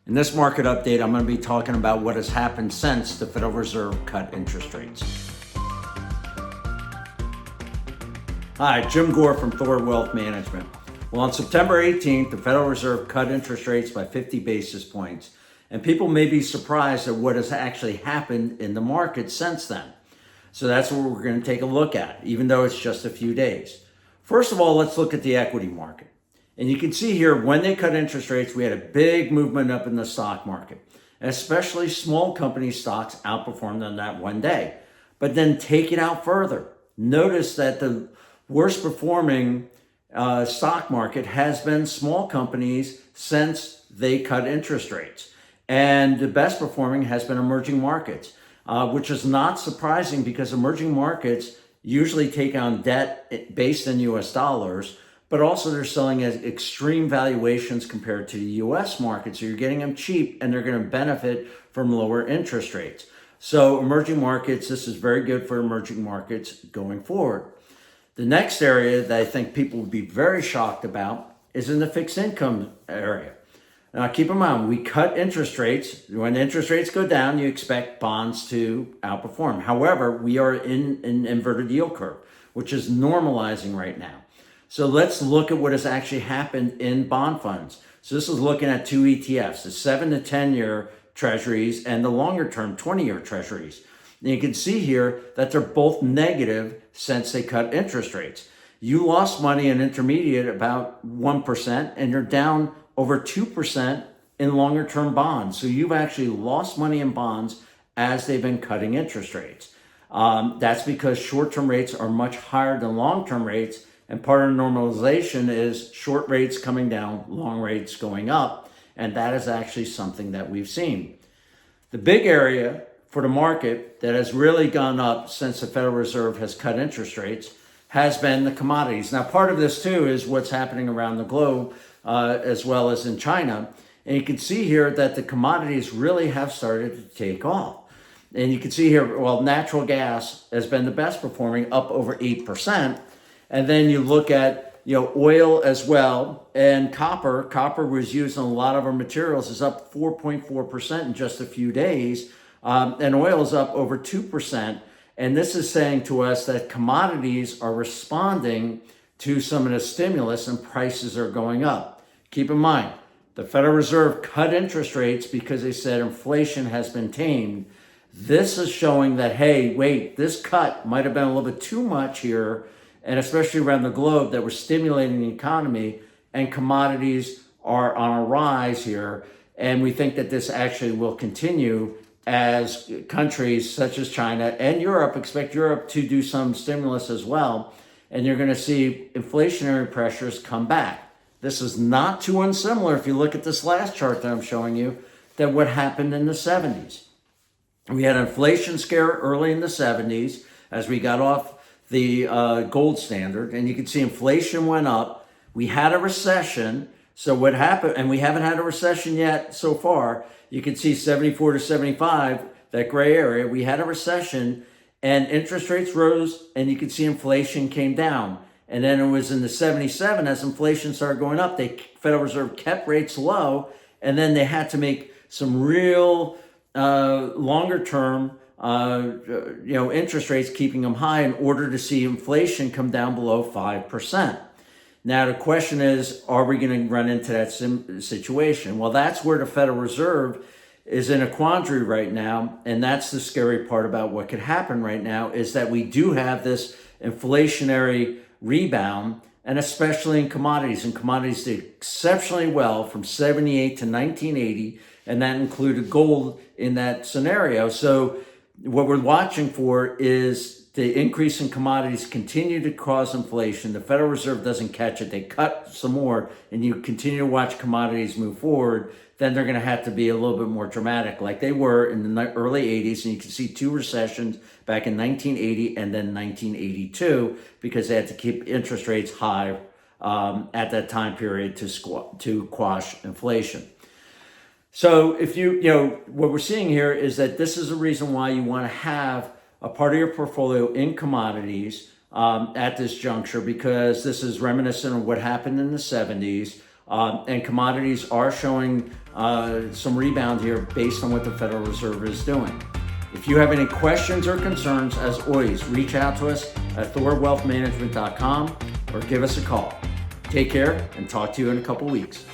In this market update, I'm going to be talking about what has happened since the Federal Reserve cut interest rates. Hi, Jim Gore from THOR Wealth Management. Well, on September 18th, the Federal Reserve cut interest rates by 50 basis points, and people may be surprised at what has actually happened in the market since then. So that's what we're going to take a look at, even though it's just a few days. First of all, let's look at the equity market. And you can see here, when they cut interest rates, we had a big movement up in the stock market. And especially small company stocks outperformed on that one day. But then take it out further. Notice that the worst performing stock market has been small companies since they cut interest rates. And the best performing has been emerging markets, which is not surprising because emerging markets usually take on debt based in US dollars, but also they're selling at extreme valuations compared to the US market. So you're getting them cheap and they're going to benefit from lower interest rates. So emerging markets, this is very good for emerging markets going forward. The next area that I think people would be very shocked about is in the fixed income area. Now keep in mind, we cut interest rates. When interest rates go down, you expect bonds to outperform. However, we are in an inverted yield curve, which is normalizing right now. So let's look at what has actually happened in bond funds. So this is looking at two ETFs, the 7 to 10 year treasuries and the longer term 20-year treasuries. And you can see here that they're both negative since they cut interest rates. You lost money in intermediate about 1%, and you're down over 2% in longer term bonds. So you've actually lost money in bonds as they've been cutting interest rates. That's because short-term rates are much higher than long-term rates. And part of normalization is short rates coming down, long rates going up. And that is actually something that we've seen. The big area for the market that has really gone up since the Federal Reserve has cut interest rates has been the commodities. Now, part of this too is what's happening around the globe, as well as in China. And you can see here that the commodities really have started to take off. And you can see here, well, natural gas has been the best performing, up over 8%. And then you look at, oil as well, and copper. Copper was used in a lot of our materials, is up 4.4% in just a few days. And oil is up over 2%. And this is saying to us that commodities are responding to some of the stimulus and prices are going up. Keep in mind, the Federal Reserve cut interest rates because they said inflation has been tamed. This is showing that, hey, wait, this cut might have been a little bit too much here, and especially around the globe, that we're stimulating the economy, and commodities are on a rise here. And we think that this actually will continue as countries such as China and Europe expect Europe to do some stimulus as well. And you're going to see inflationary pressures come back. This is not too unsimilar, if you look at this last chart that I'm showing you, than what happened in the 70s. We had an inflation scare early in the 70s as we got off the gold standard, and you can see inflation went up. We had a recession. So what happened, and we haven't had a recession yet so far. You can see 74 to 75, that gray area. We had a recession and interest rates rose, and you can see inflation came down. And then it was in the 77, as inflation started going up, the Federal Reserve kept rates low, and then they had to make some real longer term interest rates, keeping them high in order to see inflation come down below 5%. Now, the question is, are we going to run into that situation? Well, that's where the Federal Reserve is in a quandary right now. And that's the scary part about what could happen right now, is that we do have this inflationary rebound, and especially in commodities. And commodities did exceptionally well from 78 to 1980, and that included gold in that scenario. So what we're watching for is the increase in commodities continue to cause inflation. The Federal Reserve doesn't catch it. They cut some more, and you continue to watch commodities move forward. Then they're going to have to be a little bit more dramatic, like they were in the early 80s. And you can see two recessions back in 1980 and then 1982, because they had to keep interest rates high at that time period to quash inflation. So if what we're seeing here is that this is a reason why you want to have a part of your portfolio in commodities at this juncture, because this is reminiscent of what happened in the 70s. And commodities are showing some rebound here based on what the Federal Reserve is doing. If you have any questions or concerns, as always, reach out to us at thorwealthmanagement.com or give us a call. Take care and talk to you in a couple weeks.